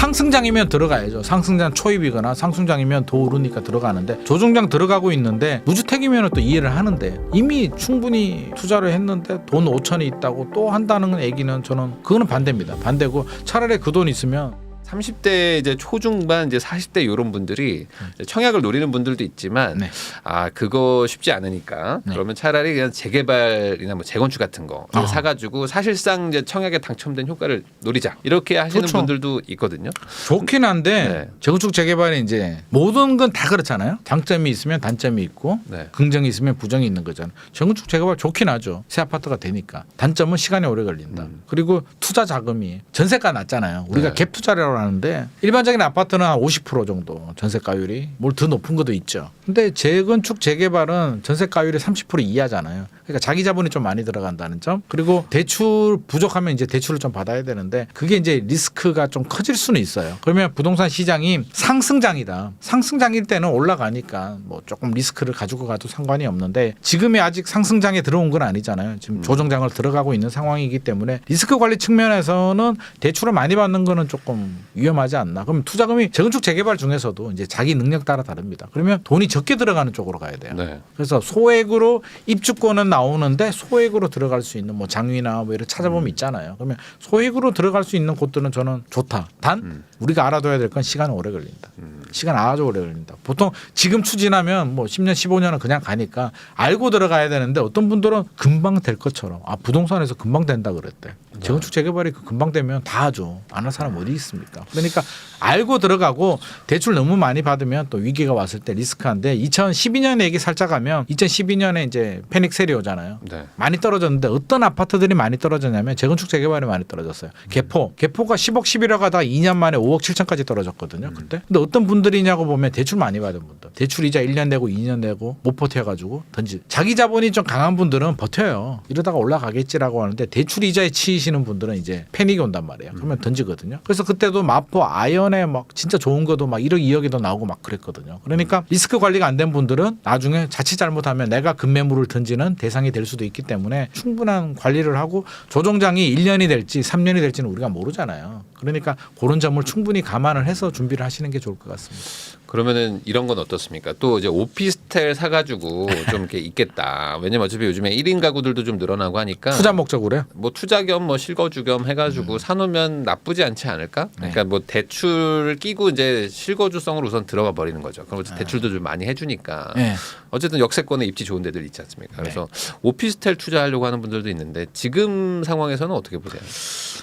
상승장이면 들어가야죠. 상승장 초입이거나 상승장이면 더 오르니까 들어가는데 조정장 들어가고 있는데 무주택이면 또 이해를 하는데 이미 충분히 투자를 했는데 돈 5천이 있다고 또 한다는 얘기는 저는 그거는 반대입니다. 반대고 차라리 그 돈 있으면 30대 이제 초중반 이제 40대 이런 분들이 청약을 노리는 분들도 있지만 네. 아 그거 쉽지 않으니까 네. 그러면 차라리 그냥 재개발이나 뭐 재건축 같은 거 사가지고 사실상 이제 청약에 당첨된 효과를 노리자 이렇게 하시는 그렇죠. 분들도 있거든요. 좋긴 한데 네. 재건축 재개발이 이제 모든 건 다 그렇잖아요. 장점이 있으면 단점이 있고 네. 긍정이 있으면 부정이 있는 거잖아요. 재건축 재개발 좋긴 하죠. 새 아파트가 되니까. 단점은 시간이 오래 걸린다. 그리고 투자 자금이 전세가 낮잖아요. 우리가 네. 갭 투자라고 하는데 일반적인 아파트는 한 50% 정도 전세가율이 뭘 더 높은 것도 있죠. 근데 재건축 재개발은 전세가율이 30% 이하잖아요. 그러니까 자기 자본이 좀 많이 들어간다는 점. 그리고 대출 부족하면 이제 대출을 좀 받아야 되는데 그게 이제 리스크가 좀 커질 수는 있어요. 그러면 부동산 시장이 상승장이다. 상승장일 때는 올라가니까 뭐 조금 리스크를 가지고 가도 상관이 없는데 지금이 아직 상승장에 들어온 건 아니잖아요. 지금 조정장을 들어가고 있는 상황이기 때문에 리스크 관리 측면에서는 대출을 많이 받는 거는 조금 위험하지 않나. 그럼 투자금이 재건축 재개발 중에서도 이제 자기 능력 따라 다릅니다. 그러면 돈이 적게 들어가는 쪽으로 가야 돼요. 네. 그래서 소액으로 입주권은 나오는데 소액으로 들어갈 수 있는 뭐 장위나 뭐 이런 찾아보면 있잖아요. 그러면 소액으로 들어갈 수 있는 곳들은 저는 좋다. 단 우리가 알아둬야 될 건 시간이 오래 걸린다. 시간 아주 오래 걸린다. 보통 지금 추진하면 뭐 10년, 15년은 그냥 가니까 알고 들어가야 되는데 어떤 분들은 금방 될 것처럼 아 부동산에서 금방 된다 그랬대. 재건축 재개발이 그 금방 되면 다 하죠. 안 할 사람 어디 있습니까? 그러니까 알고 들어가고 대출 너무 많이 받으면 또 위기가 왔을 때 리스크한데 2012년에 얘기 살짝 하면 2012년에 이제 패닉 셀이 오잖아요. 네. 많이 떨어졌는데 어떤 아파트들이 많이 떨어졌냐면 재건축 재개발이 많이 떨어졌어요. 개포가 10억 11억 하다가 2년 만에 5억 7천까지 떨어졌거든요. 그때. 근데 어떤 분들이냐고 보면 대출 많이 받은 분들. 대출 이자 1년 내고 2년 내고 못 버텨가지고 자기 자본이 좀 강한 분들은 버텨요. 이러다가 올라가겠지라고 하는데 대출 이자에 치이시는 분들은 이제 패닉이 온단 말이에요. 그러면 던지거든요. 그래서 그때도 마포 아연에 막 진짜 좋은 것도 막 1억 2억에도 나오고 막 그랬거든요. 그러니까 리스크 관리가 안 된 분들은 나중에 자칫 잘못하면 내가 급매물을 던지는 대상이 될 수도 있기 때문에 충분한 관리를 하고 조정장이 1년이 될지 3년이 될지는 우리가 모르잖아요. 그러니까 그런 점을 충분히 감안을 해서 준비를 하시는 게 좋을 것 같습니다. 그러면은 이런 건 어떻습니까? 또 이제 오피스텔 사가지고 좀 이렇게 있겠다. 왜냐면 어차피 요즘에 1인 가구들도 좀 늘어나고 하니까 투자 목적으로요? 뭐 투자 겸 뭐 실거주 겸 해가지고 사놓으면 나쁘지 않지 않을까? 그러니까 뭐 대출 끼고 이제 실거주성으로 우선 들어가 버리는 거죠. 그럼 대출도 좀 많이 해주니까 네. 어쨌든 역세권에 입지 좋은 데들 있지 않습니까? 그래서 오피스텔 투자하려고 하는 분들도 있는데 지금 상황에서는 어떻게 보세요?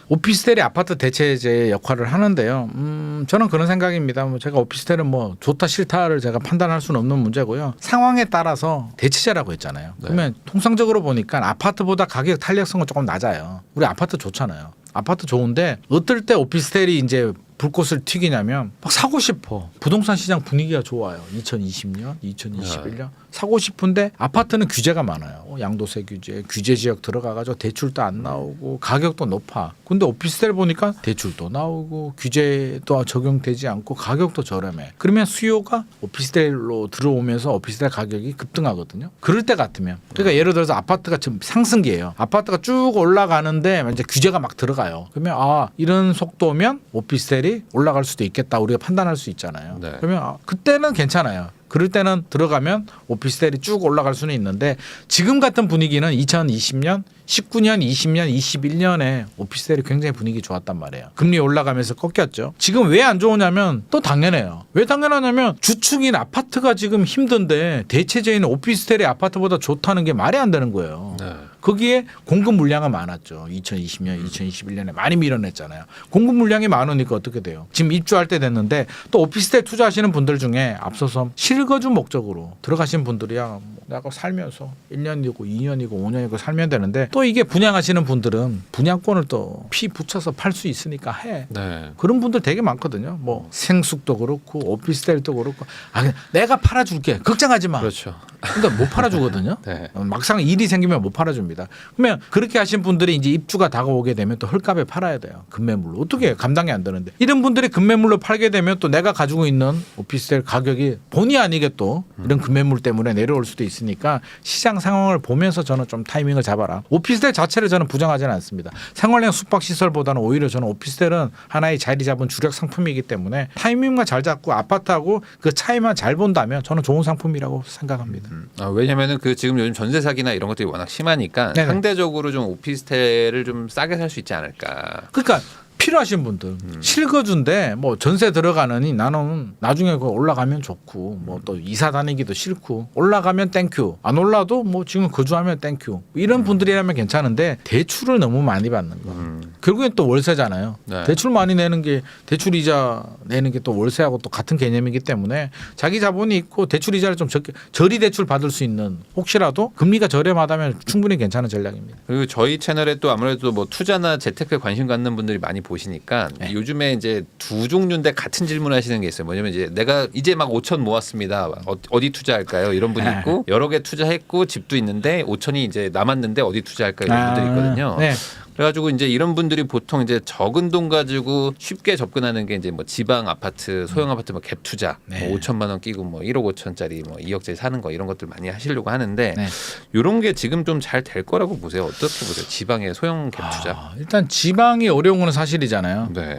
오피스텔이 아파트 대체제 역할을 하는데요. 저는 그런 생각입니다. 뭐 제가 오피스텔은 뭐 좋다 싫다를 제가 판단할 수는 없는 문제고요. 상황에 따라서 대체제라고 했잖아요. 그러면 통상적으로 보니까 아파트보다 가격 탄력성은 조금 낮아요. 우리 아파트 좋잖아요. 아파트 좋은데 어떨 때 오피스텔이 이제 불꽃을 튀기냐면 막 사고 싶어. 부동산 시장 분위기가 좋아요. 2020년, 2021년 사고 싶은데 아파트는 규제가 많아요. 양도세 규제 지역 들어가가지고 대출도 안 나오고 가격도 높아. 근데 오피스텔 보니까 대출도 나오고 규제도 적용되지 않고 가격도 저렴해. 그러면 수요가 오피스텔로 들어오면서 오피스텔 가격이 급등하거든요. 그럴 때 같으면 그러니까 예를 들어서 아파트가 지금 상승기예요. 아파트가 쭉 올라가는데 이제 규제가 막 들어가요. 그러면 아 이런 속도면 오피스텔이 올라갈 수도 있겠다. 우리가 판단할 수 있잖아요. 네. 그러면 그때는 괜찮아요. 그럴 때는 들어가면 오피스텔이 쭉 올라갈 수는 있는데 지금 같은 분위기는 2020년, 19년, 20년, 21년에 오피스텔이 굉장히 분위기 좋았단 말이에요. 금리 올라가면서 꺾였죠. 지금 왜 안 좋으냐면 또 당연해요. 왜 당연하냐면 주축인 아파트가 지금 힘든데 대체제인 오피스텔이 아파트보다 좋다는 게 말이 안 되는 거예요. 네. 거기에 공급 물량은 많았죠. 2020년, 2021년에 많이 밀어냈잖아요. 공급 물량이 많으니까 어떻게 돼요? 지금 입주할 때 됐는데 또 오피스텔 투자하시는 분들 중에 앞서서 실거주 목적으로 들어가신 분들이야 내가 살면서 1년이고 2년이고 5년이고 살면 되는데 또 이게 분양하시는 분들은 분양권을 또 피 붙여서 팔 수 있으니까 해. 네. 그런 분들 되게 많거든요. 뭐 생숙도 그렇고 오피스텔도 그렇고 아 내가 팔아줄게 걱정하지 마. 그렇죠. 그러니까 못 팔아주거든요. 네. 막상 일이 생기면 못 팔아줍니다. 그러면 그렇게 하신 분들이 이제 입주가 다가오게 되면 또 헐값에 팔아야 돼요. 금매물로. 어떻게 해요? 감당이 안 되는데. 이런 분들이 금매물로 팔게 되면 또 내가 가지고 있는 오피스텔 가격이 본의 아니게 또 이런 금매물 때문에 내려올 수도 있으니까 시장 상황을 보면서 저는 좀 타이밍을 잡아라. 오피스텔 자체를 저는 부정하지는 않습니다. 생활형 숙박시설보다는 오히려 저는 오피스텔은 하나의 자리 잡은 주력 상품이기 때문에 타이밍만 잘 잡고 아파트하고 그 차이만 잘 본다면 저는 좋은 상품이라고 생각합니다. 왜냐면은 그 지금 요즘 전세 사기나 이런 것들이 워낙 심하니까 네네. 상대적으로 좀 오피스텔을 좀 싸게 살 수 있지 않을까. 그러니까 필요하신 분들 실거주인데 뭐 전세 들어가느니 나는 나중에 그 올라가면 좋고 뭐 또 이사 다니기도 싫고 올라가면 땡큐 안 올라도 뭐 지금 거주하면 땡큐 이런 분들이라면 괜찮은데 대출을 너무 많이 받는 거 결국엔 또 월세잖아요. 네. 대출 많이 내는 게 대출 이자 내는 게 또 월세하고 또 같은 개념이기 때문에 자기 자본이 있고 대출 이자를 좀 적게 저리 대출 받을 수 있는 혹시라도 금리가 저렴하다면 충분히 괜찮은 전략입니다. 그리고 저희 채널에 또 아무래도 뭐 투자나 재테크에 관심 갖는 분들이 많이 보시니까 네. 요즘에 이제 두 종류인데 같은 질문하시는 게 있어요. 뭐냐면 이제 내가 이제 막 5천 모았습니다. 어디 투자할까요? 이런 분이 있고 여러 개 투자했고 집도 있는데 5천이 이제 남았는데 어디 투자할까요? 이런 분들이 있거든요. 네. 그래가지고 이제 이런 분들이 보통 이제 적은 돈 가지고 쉽게 접근하는 게 이제 뭐 지방 아파트, 소형 아파트 뭐 갭 투자, 네. 뭐 5천만 원 끼고 뭐 1억 5천짜리 뭐 2억짜리 사는 거 이런 것들 많이 하시려고 하는데 네. 이런 게 지금 좀 잘 될 거라고 보세요. 어떻게 보세요? 지방의 소형 갭 투자. 일단 지방이 어려운 건 사실이잖아요. 네.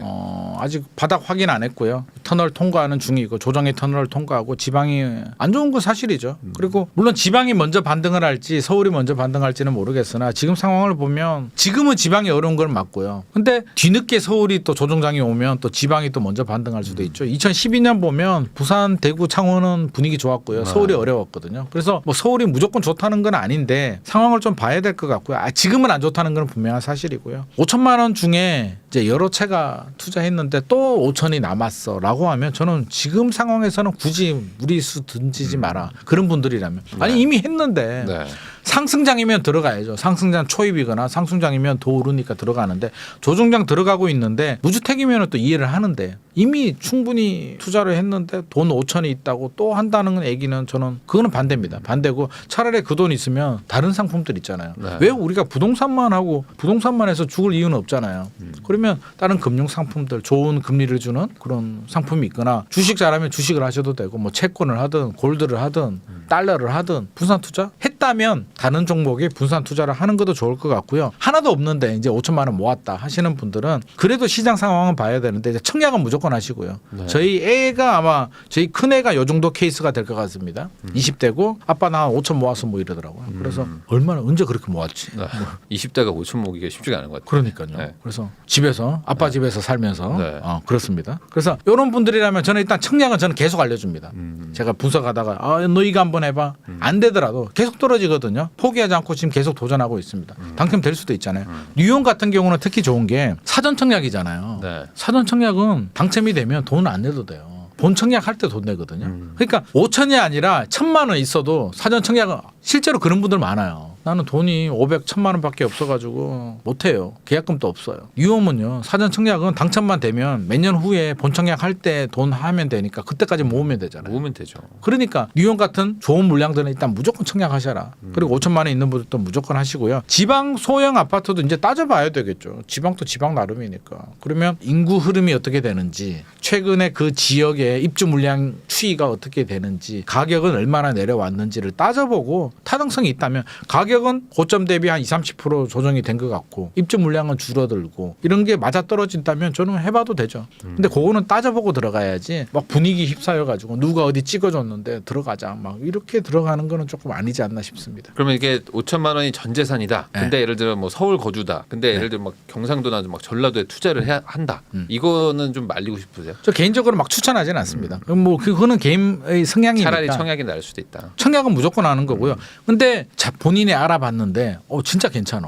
아직 바닥 확인 안 했고요. 터널 통과하는 중이고 조정의 터널을 통과하고 지방이 안 좋은 건 사실이죠. 그리고 물론 지방이 먼저 반등을 할지 서울이 먼저 반등할지는 모르겠으나 지금 상황을 보면 지금은 지방이 어려운 건 맞고요. 근데 뒤늦게 서울이 또 조정장이 오면 또 지방이 또 먼저 반등할 수도 있죠. 2012년 보면 부산, 대구, 창원은 분위기 좋았고요. 서울이 어려웠거든요. 그래서 뭐 서울이 무조건 좋다는 건 아닌데 상황을 좀 봐야 될 것 같고요. 지금은 안 좋다는 건 분명한 사실이고요. 5천만 원 중에 이제 여러 채가 투자했는데 또 5천이 남았어라고 하면 저는 지금 상황에서는 굳이 무리수 던지지 마라. 그런 분들이라면 아니 이미 했는데 네. 상승장이면 들어가야죠. 상승장 초입이거나 상승장이면 더 오르니까 들어가는데 조정장 들어가고 있는데 무주택이면 또 이해를 하는데 이미 충분히 투자를 했는데 돈 5천이 있다고 또 한다는 얘기는 저는 그거는 반대입니다. 반대고 차라리 그 돈 있으면 다른 상품들 있잖아요. 네. 왜 우리가 부동산만 하고 부동산만 해서 죽을 이유는 없잖아요. 그러면 다른 금융 상품들 좋은 금리를 주는 그런 상품이 있거나 주식 잘하면 주식을 하셔도 되고 뭐 채권을 하든 골드를 하든 달러를 하든 분산 투자 했다면 다른 종목에 분산 투자를 하는 것도 좋을 것 같고요. 하나도 없는데 이제 5천만 원 모았다 하시는 분들은 그래도 시장 상황은 봐야 되는데 이제 청약은 무조건 하시고요. 네. 저희 애가 아마 저희 큰 애가 요 정도 케이스가 될 것 같습니다. 20대고 아빠 나 5천 모았어 뭐 이러더라고요. 그래서 얼마나 언제 그렇게 모았지? 네. 20대가 5천 모기가 쉽지가 않은 것 같아요. 그러니까요. 네. 그래서 집에서 아빠 집에서 살면서 네. 그렇습니다. 그래서 이런 분들이라면 저는 일단 청약은 저는 계속 알려줍니다. 제가 분석하다가 너 이거 한번 해봐. 안 되더라도 계속 떨어지거든요. 포기하지 않고 지금 계속 도전하고 있습니다. 당첨될 수도 있잖아요. 뉴욕 같은 경우는 특히 좋은 게 사전 청약이잖아요. 네. 사전 청약은 당첨이 되면 돈 안 내도 돼요. 본 청약할 때 돈 내거든요. 그러니까 5천이 아니라 1,000만 원 있어도 사전 청약은 실제로 그런 분들 많아요. 나는 돈이 500, 1,000만 원밖에 없어가지고 못해요. 계약금도 없어요. 뉴욕은요. 사전 청약은 당첨만 되면 몇 년 후에 본 청약할 때 돈 하면 되니까 그때까지 모으면 되잖아요. 모으면 되죠. 그러니까 뉴욕 같은 좋은 물량들은 일단 무조건 청약하셔라. 그리고 5천만 원 있는 분들도 무조건 하시고요. 지방 소형 아파트도 이제 따져봐야 되겠죠. 지방도 지방 나름이니까. 그러면 인구 흐름이 어떻게 되는지 최근에 그 지역의 입주 물량 추이가 어떻게 되는지 가격은 얼마나 내려왔는지를 따져보고 타당성이 있다면 가격은 고점 대비 한 20-30% 조정이 된 것 같고 입주 물량은 줄어들고 이런 게 맞아떨어진다면 저는 해봐도 되죠. 근데 그거는 따져보고 들어가야지 막 분위기 휩싸여가지고 누가 어디 찍어줬는데 들어가자 막 이렇게 들어가는 거는 조금 아니지 않나 싶습니다. 그러면 이게 5천만 원이 전 재산이다. 네. 근데 예를 들어 뭐 서울 거주다. 근데 예를 들어 막 경상도나 막 전라도에 투자를 해야 한다. 이거는 좀 말리고 싶으세요? 저 개인적으로 막 추천하지는 않습니다. 뭐 그거는 개인의 성향이니까. 차라리 청약이 나을 수도 있다. 청약은 무조건 하는 거고요. 근데 본인의 알아봤는데 진짜 괜찮아.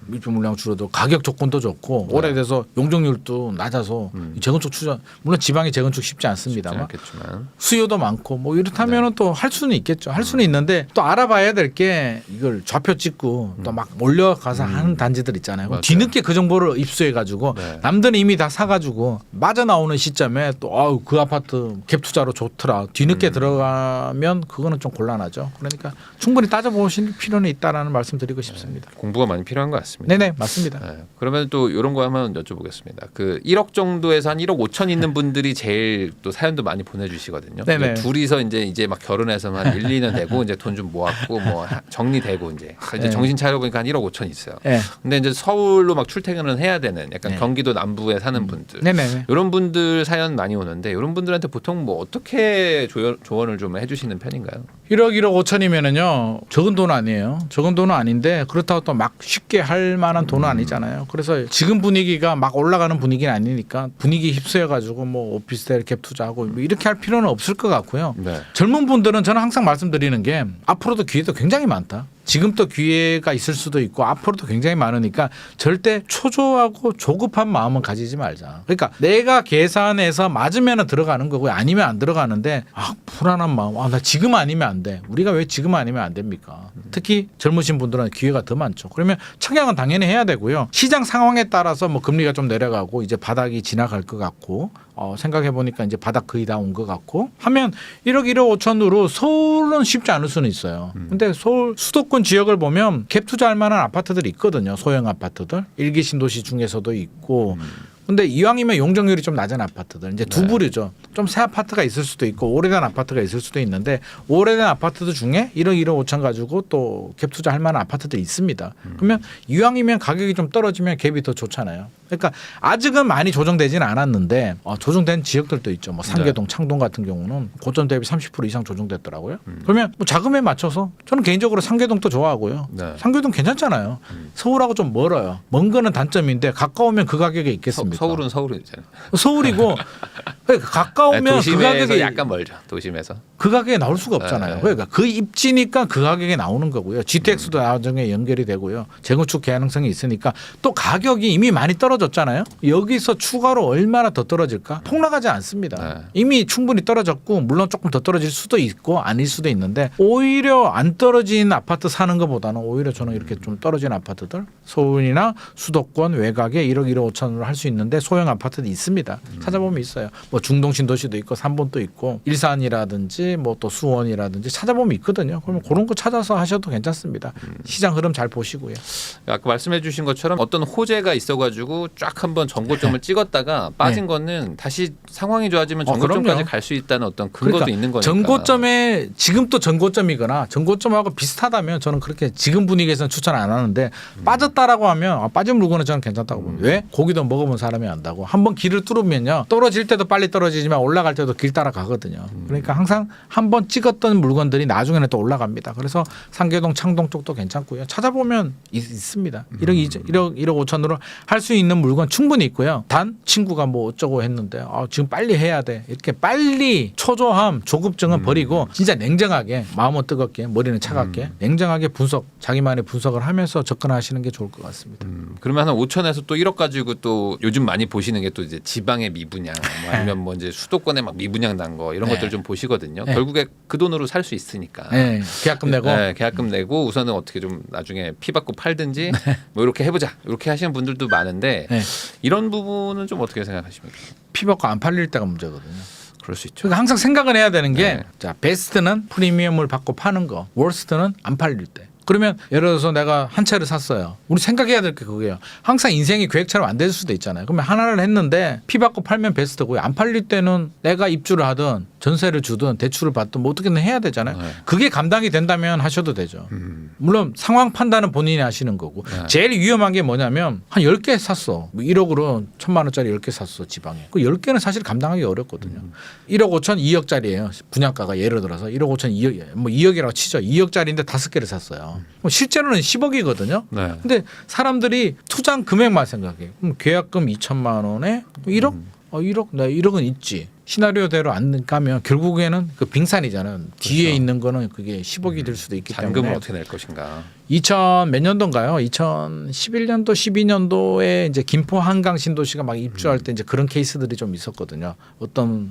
밀집 물량 줄어도 가격 조건도 좋고 오래돼서 용적률도 낮아서 재건축 투자 물론 지방의 재건축 쉽지 않습니다만 않겠지만. 수요도 많고 뭐 이렇다면은 또 할 수는 있겠죠. 할 수는 있는데 또 알아봐야 될 게 이걸 좌표 찍고 또 막 몰려가서 하는 단지들 있잖아요. 맞아요. 뒤늦게 그 정보를 입수해 가지고 네. 남들은 이미 다 사가지고 맞아 나오는 시점에 또 그 아파트 갭 투자로 좋더라. 뒤늦게 들어가면 그거는 좀 곤란하죠. 그러니까 충분히 따져보실 필요는 있다라는 말씀드리고 싶습니다. 공부가 많이 필요한 것 같습니다. 네네 맞습니다. 네. 그러면 또 이런 거 한번 여쭤보겠습니다. 그 1억 정도에서 한 1억 5천 있는 분들이 제일 또 사연도 많이 보내주시거든요. 네네. 둘이서 이제 막 결혼해서 한 1, 2년 되고 이제 돈 좀 모았고 뭐 정리되고 이제 네. 정신 차려보니까 한 1억 5천 있어요. 네. 근데 이제 서울로 막 출퇴근을 해야 되는 약간 네. 경기도 남부에 사는 분들. 네네. 이런 분들 사연 많이 오는데 이런 분들한테 보통 뭐 어떻게 조언을 좀 해주시는 편인가요? 1억 1억 5천이면은요 적은 돈 아니에요. 적은 돈은 아닌데 그렇다고 또 막 쉽게 할 만한 돈은 아니잖아요. 그래서 지금 분위기가 막 올라가는 분위기는 아니니까 분위기 휩쓰여 가지고 뭐 오피스텔 갭 투자하고 뭐 이렇게 할 필요는 없을 것 같고요. 네. 젊은 분들은 저는 항상 말씀드리는 게 앞으로도 기회도 굉장히 많다. 지금 또 기회가 있을 수도 있고 앞으로도 굉장히 많으니까 절대 초조하고 조급한 마음은 가지지 말자. 그러니까 내가 계산해서 맞으면 들어가는 거고 아니면 안 들어가는데 불안한 마음. 나 지금 아니면 안 돼. 우리가 왜 지금 아니면 안 됩니까? 특히 젊으신 분들은 기회가 더 많죠. 그러면 청약은 당연히 해야 되고요. 시장 상황에 따라서 뭐 금리가 좀 내려가고 이제 바닥이 지나갈 것 같고 생각해 보니까 이제 바닥 거의 다 온 것 같고 하면 1억 1억 5천으로 서울은 쉽지 않을 수는 있어요. 근데 서울 수도권 지역을 보면 갭 투자할 만한 아파트들이 있거든요. 소형 아파트들. 일기 신도시 중에서도 있고. 근데 이왕이면 용적률이 좀 낮은 아파트들 이제 두 부류죠. 좀 새 아파트가 있을 수도 있고 오래된 아파트가 있을 수도 있는데 오래된 아파트들 중에 1억 1억 5천 가지고 또 갭 투자할 만한 아파트들이 있습니다. 그러면 이왕이면 가격이 좀 떨어지면 갭이 더 좋잖아요. 그러니까 아직은 많이 조정되지는 않았는데 조정된 지역들도 있죠. 뭐 상계동, 창동 같은 경우는 고점 대비 30% 이상 조정됐더라고요. 그러면 뭐 자금에 맞춰서 저는 개인적으로 상계동도 좋아하고요. 네. 상계동 괜찮잖아요. 서울하고 좀 멀어요. 먼 거는 단점인데 가까우면 그 가격에 있겠습니까? 서울은 서울이잖아요. 서울이고 그러니까 가까우면 그 도심에서 가격에 약간 멀죠. 도심에서. 그 가격에 나올 수가 없잖아요. 네. 그러니까 그 입지니까 그 가격에 나오는 거고요. GTX도 나중에 연결이 되고요. 재건축 가능성이 있으니까 또 가격이 이미 많이 떨어졌잖아요. 여기서 추가로 얼마나 더 떨어질까? 폭락하지 않습니다. 네. 이미 충분히 떨어졌고 물론 조금 더 떨어질 수도 있고 아닐 수도 있는데 오히려 안 떨어진 아파트 사는 것보다는 오히려 저는 이렇게 좀 떨어진 아파트들 서울이나 수도권 외곽에 1억 1억 5천으로 할 수 있는데 소형 아파트도 있습니다. 찾아보면 있어요. 뭐 중동 신도시도 있고 삼본도 있고 일산이라든지 뭐 또 수원이라든지 찾아보면 있거든요. 그러면 그런 거 찾아서 하셔도 괜찮습니다. 시장 흐름 잘 보시고요. 아까 말씀해 주신 것처럼 어떤 호재가 있어가지고 쫙 한번 전고점을 찍었다가 빠진 거는 다시 상황이 좋아지면 전고점까지 그럼요. 갈 수 있다는 어떤 근거도 그러니까 있는 거니까. 전고점에 지금 또 전고점이거나 전고점하고 비슷하다면 저는 그렇게 지금 분위기에서는 추천 안 하는데 빠졌다라고 하면 빠진 물건은 저는 괜찮다고 봅니다. 왜? 고기도 먹어본 사람이 안다고. 한번 길을 뚫으면요. 떨어질 때도 빨리 떨어지지만 올라갈 때도 길 따라가거든요. 그러니까 항상 한번 찍었던 물건들이 나중에는 또 올라갑니다. 그래서 상계동 창동 쪽도 괜찮고요. 찾아보면 있습니다. 1억 5천으로 할 수 있는 물건 충분히 있고요. 단 친구가 뭐 어쩌고 했는데 지금 빨리 해야 돼. 이렇게 빨리 초조함, 조급증은 버리고 진짜 냉정하게 마음은 뜨겁게 머리는 차갑게 냉정하게 자기만의 분석을 하면서 접근하시는 게 좋을 것 같습니다. 그러면 한 5천에서 또 1억 가지고 또 요즘 많이 보시는 게 또 이제 지방의 미분양 뭐 아니면 뭐 이제 수도권에 막 미분양 난 거 이런 것들 좀 보시거든요. 결국에 그 돈으로 살 수 있으니까. 네, 계약금 내고. 네, 계약금 내고 우선은 어떻게 좀 나중에 피 받고 팔든지 뭐 이렇게 해보자 이렇게 하시는 분들도 많은데 네. 이런 부분은 좀 어떻게 생각하십니까? 피 받고 안 팔릴 때가 문제거든요. 그럴 수 있죠. 그러니까 항상 생각을 해야 되는 게 네. 자, 베스트는 프리미엄을 받고 파는 거, 월스트는 안 팔릴 때. 그러면 예를 들어서 내가 한 채를 샀어요. 우리 생각해야 될 게 그거예요. 항상 인생이 계획처럼 안 될 수도 있잖아요. 그러면 하나를 했는데 피 받고 팔면 베스트고요. 안 팔릴 때는 내가 입주를 하든 전세를 주든 대출을 받든 뭐 어떻게든 해야 되잖아요. 네. 그게 감당이 된다면 하셔도 되죠. 물론 상황 판단은 본인이 하시는 거고 네. 제일 위험한 게 뭐냐면 한 10개 샀어. 뭐 1억으로 1,000만 원짜리 10개 샀어 지방에. 그 10개는 사실 감당하기 어렵거든요. 1억 5천 2억짜리예요. 분양가가 예를 들어서 1억 5천 2억 뭐 2억이라고 치죠. 2억짜리인데 5개를 샀어요. 실제로는 10억이거든요. 네. 근데 사람들이 투자한 금액만 생각해. 그럼 계약금 2천만 원에 1억? 1억? 나 1억은 있지. 시나리오대로 안 가면 결국에는 그 빙산이잖아요. 뒤에 그렇죠. 있는 거는 그게 10억이 될 수도 있기 잔금을 때문에 어떻게 낼 것인가. 2000 몇 년도인가요? 2011년도 12년도에 이제 김포 한강 신도시가 막 입주할 때 이제 그런 케이스들이 좀 있었거든요. 어떤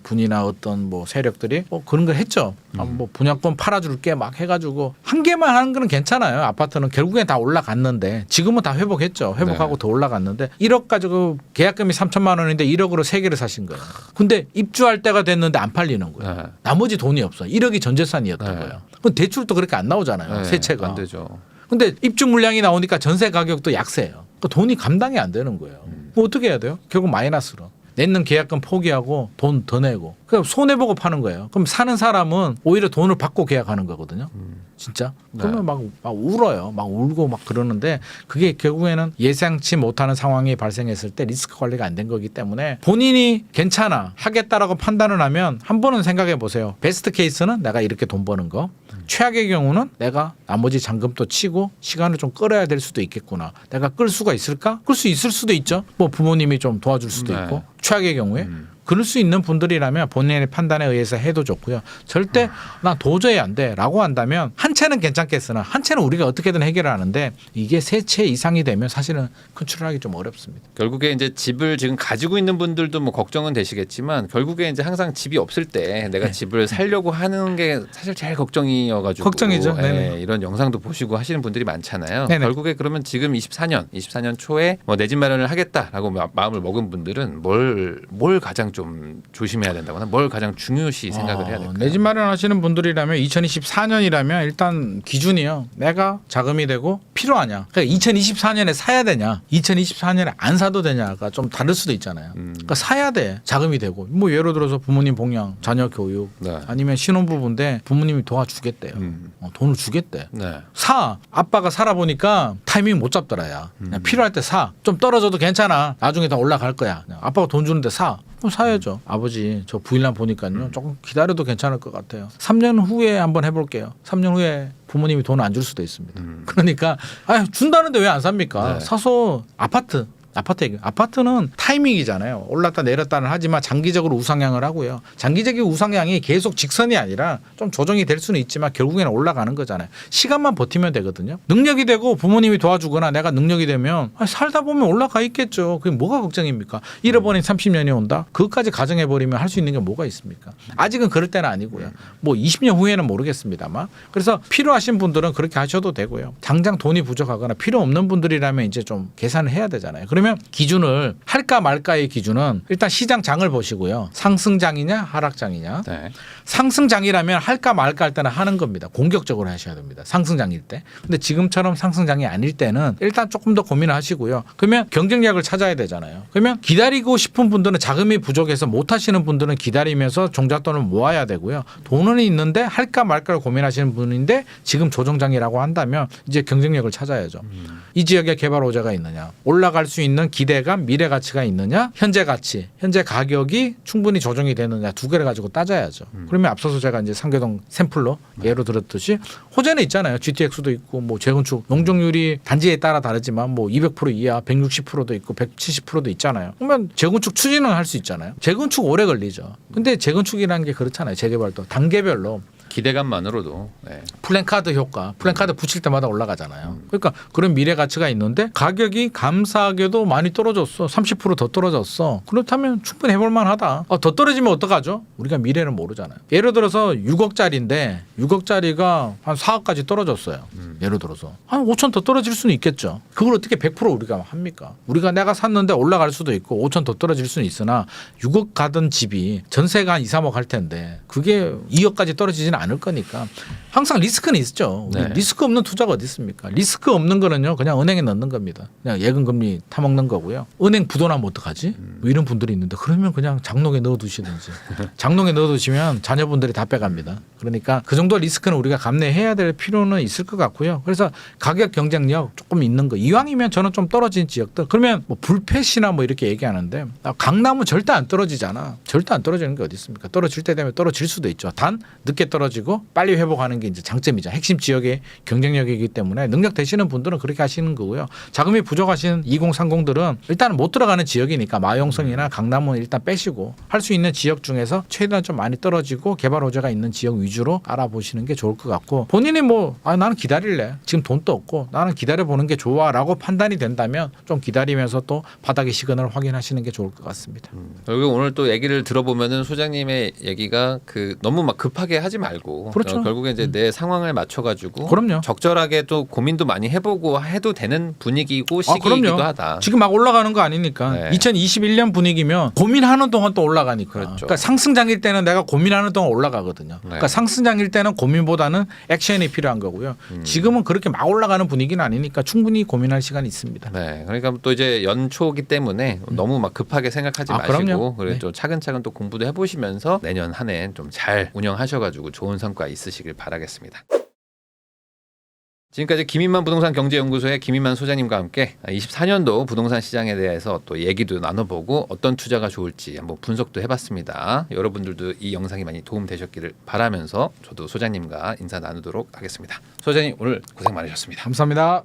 분이나 어떤 뭐 세력들이 그런 걸 했죠. 뭐 분양권 팔아줄게 막 해가지고 한 개만 하는 거는 괜찮아요. 아파트는 결국엔 다 올라갔는데 지금은 다 회복했죠. 회복하고 네. 더 올라갔는데 1억 가지고 계약금이 3천만 원인데 1억으로 3개를 사신 거예요. 근데 입주할 때가 됐는데 안 팔리는 거예요. 네. 나머지 돈이 없어. 1억이 전 재산이었던 네. 거예요. 그럼 대출도 그렇게 안 나오잖아요. 네, 세채가. 안 되죠. 근데 입주 물량이 나오니까 전세 가격도 약세예요. 그 돈이 감당이 안 되는 거예요. 그럼 어떻게 해야 돼요? 결국 마이너스로. 냈는 계약금 포기하고 돈 더 내고. 그럼 손해보고 파는 거예요. 그럼 사는 사람은 오히려 돈을 받고 계약하는 거거든요. 진짜. 그러면 막 울어요. 막 울고 막 그러는데 그게 결국에는 예상치 못하는 상황이 발생했을 때 리스크 관리가 안 된 거기 때문에 본인이 괜찮아 하겠다라고 판단을 하면 한 번은 생각해 보세요. 베스트 케이스는 내가 이렇게 돈 버는 거. 최악의 경우는 내가 나머지 잔금도 치고 시간을 좀 끌어야 될 수도 있겠구나. 내가 끌 수가 있을까? 끌 수 있을 수도 있죠. 뭐 부모님이 좀 도와줄 수도 네. 있고. 최악의 경우에. 그럴 수 있는 분들이라면 본인의 판단에 의해서 해도 좋고요. 절대 나 도저히 안 돼라고 한다면 한 채는 괜찮겠으나 한 채는 우리가 어떻게든 해결하는데 이게 세 채 이상이 되면 사실은 컨트롤하기 좀 어렵습니다. 결국에 이제 집을 지금 가지고 있는 분들도 뭐 걱정은 되시겠지만 결국에 이제 항상 집이 없을 때 내가 네. 집을 살려고 하는 게 사실 제일 걱정이어가지고 걱정이죠. 네네. 이런 영상도 보시고 하시는 분들이 많잖아요. 네네. 결국에 그러면 지금 24년 초에 뭐 내 집 마련을 하겠다라고 마음을 먹은 분들은 뭘 가장 좀 조심해야 된다거나 뭘 가장 중요시 생각을 해야 될까요? 내 집 마련하시는 분들이라면 2024년이라면 일단 기준이요. 내가 자금이 되고 필요하냐. 그러니까 2024년에 사야 되냐. 2024년에 안 사도 되냐가 좀 다를 수도 있잖아요. 그러니까 사야 돼. 자금이 되고. 뭐 예를 들어서 부모님 봉양, 자녀 교육 네. 아니면 신혼부부인데 부모님이 도와주겠대요. 돈을 주겠대. 네. 사. 아빠가 살아보니까 타이밍 못 잡더라. 야. 그냥 필요할 때 사. 좀 떨어져도 괜찮아. 나중에 다 올라갈 거야. 그냥 아빠가 돈 주는데 사. 그럼 사야죠. 아버지 저 부인랑 보니까요. 조금 기다려도 괜찮을 것 같아요. 3년 후에 한번 해볼게요. 3년 후에 부모님이 돈 안 줄 수도 있습니다. 그러니까 준다는데 왜 안 삽니까? 네. 사서 아파트 얘기. 아파트는 타이밍이잖아요. 올랐다 내렸다는 하지만 장기적으로 우상향을 하고요. 장기적인 우상향이 계속 직선이 아니라 좀 조정이 될 수는 있지만 결국에는 올라가는 거잖아요. 시간만 버티면 되거든요. 능력이 되고 부모님이 도와주거나 내가 능력이 되면 살다 보면 올라가 있겠죠. 그게 뭐가 걱정입니까? 잃어버린 30년이 온다? 그것까지 가정해버리면 할 수 있는 게 뭐가 있습니까? 아직은 그럴 때는 아니고요. 뭐 20년 후에는 모르겠습니다만. 그래서 필요하신 분들은 그렇게 하셔도 되고요. 당장 돈이 부족하거나 필요 없는 분들이라면 이제 좀 계산을 해야 되잖아요. 그러면 기준을 할까 말까의 기준은 일단 시장장을 보시고요. 상승장이냐 하락장이냐. 네. 상승장이라면 할까 말까 할 때는 하는 겁니다. 공격적으로 하셔야 됩니다. 상승장일 때. 근데 지금처럼 상승장이 아닐 때는 일단 조금 더 고민을 하시고요. 그러면 경쟁력을 찾아야 되잖아요. 그러면 기다리고 싶은 분들은 자금이 부족해서 못 하시는 분들은 기다리면서 종잣돈을 모아야 되고요. 돈은 있는데 할까 말까를 고민하시는 분인데 지금 조정장이라고 한다면 이제 경쟁력을 찾아야죠. 이 지역에 개발 호재가 있느냐. 올라갈 수 있는 기대감, 미래 가치가 있느냐. 현재 가치, 현재 가격이 충분히 조정이 되느냐. 두 개를 가지고 따져야죠. 그러면 앞서서 제가 이제 상계동 샘플로 예로 들었듯이 호재는 있잖아요. GTX도 있고 뭐 재건축 용적률이 단지에 따라 다르지만 뭐 200% 이하 160%도 있고 170%도 있잖아요. 그러면 재건축 추진은 할 수 있잖아요. 재건축 오래 걸리죠. 근데 재건축이라는 게 그렇잖아요. 재개발도 단계별로 기대감만으로도 네. 플랜카드 효과, 플랜카드 붙일 때마다 올라가잖아요. 그러니까 그런 미래 가치가 있는데 가격이 감사하게도 많이 떨어졌어. 30% 더 떨어졌어. 그렇다면 충분히 해볼 만하다. 더 떨어지면 어떡하죠? 우리가 미래는 모르잖아요. 예를 들어서 6억짜리인데 6억짜리가 한 4억까지 떨어졌어요. 예를 들어서 한 5천 더 떨어질 수는 있겠죠. 그걸 어떻게 100% 우리가 합니까? 우리가 내가 샀는데 올라갈 수도 있고 5천 더 떨어질 수는 있으나 6억 가던 집이 전세가 한 2, 3억 할 텐데 그게 2억까지 떨어지지는 않을 거니까 항상 리스크는 있죠. 네. 리스크 없는 투자가 어디 있습니까? 리스크 없는 거는요. 그냥 은행에 넣는 겁니다. 그냥 예금금리 타먹는 거고요. 은행 부도나면 어떡하지? 뭐 이런 분들이 있는데 그러면 그냥 장롱에 넣어두시든지. 장롱에 넣어두시면 자녀분들이 다 빼갑니다. 그러니까 그 정도 리스크는 우리가 감내해야 될 필요는 있을 것 같고요. 그래서 가격 경쟁력 조금 있는 거. 이왕이면 저는 좀 떨어진 지역들. 그러면 뭐 불패시나 뭐 이렇게 얘기하는데 강남은 절대 안 떨어지잖아. 절대 안 떨어지는 게 어디 있습니까? 떨어질 때 되면 떨어질 수도 있죠. 단 늦게 떨어지고 빨리 회복하는 게 이제 장점이죠. 핵심 지역의 경쟁력이기 때문에 능력 되시는 분들은 그렇게 하시는 거고요. 자금이 부족하신 2030들은 일단 못 들어가는 지역이니까 마용성이나 강남은 일단 빼시고 할 수 있는 지역 중에서 최대한 좀 많이 떨어지고 개발 호재가 있는 지역 위주로 알아보시는 게 좋을 것 같고 본인이 뭐 나는 기다릴래. 기다릴래? 지금 돈도 없고 나는 기다려보는 게 좋아라고 판단이 된다면 좀 기다리면서 또 바닥의 시그널을 확인하시는 게 좋을 것 같습니다. 결국 오늘 또 얘기를 들어보면은 소장님의 얘기가 그 너무 막 급하게 하지 말고 그렇죠. 결국에 이제 내 상황을 맞춰가지고 그럼요. 적절하게 또 고민도 많이 해보고 해도 되는 분위기고 시기이기도 그럼요. 하다. 지금 막 올라가는 거 아니니까. 네. 2021년 분위기면 고민하는 동안 또 올라가니까. 그렇죠. 그러니까 상승장일 때는 내가 고민하는 동안 올라가거든요. 그러니까 상승장일 때는 고민보다는 액션이 필요한 거고요. 지금은 그렇게 막 올라가는 분위기는 아니니까 충분히 고민할 시간이 있습니다. 네, 그러니까 또 이제 연초기 때문에 너무 막 급하게 생각하지 마시고 그럼요. 그래 네. 좀 차근차근 또 공부도 해보시면서 내년 한 해 좀 잘 운영하셔가지고 좋은 성과 있으시길 바라겠습니다. 지금까지 김인만 부동산 경제연구소의 김인만 소장님과 함께 24년도 부동산 시장에 대해서 또 얘기도 나눠보고 어떤 투자가 좋을지 한번 분석도 해봤습니다. 여러분들도 이 영상이 많이 도움되셨기를 바라면서 저도 소장님과 인사 나누도록 하겠습니다. 소장님 오늘 고생 많으셨습니다. 감사합니다.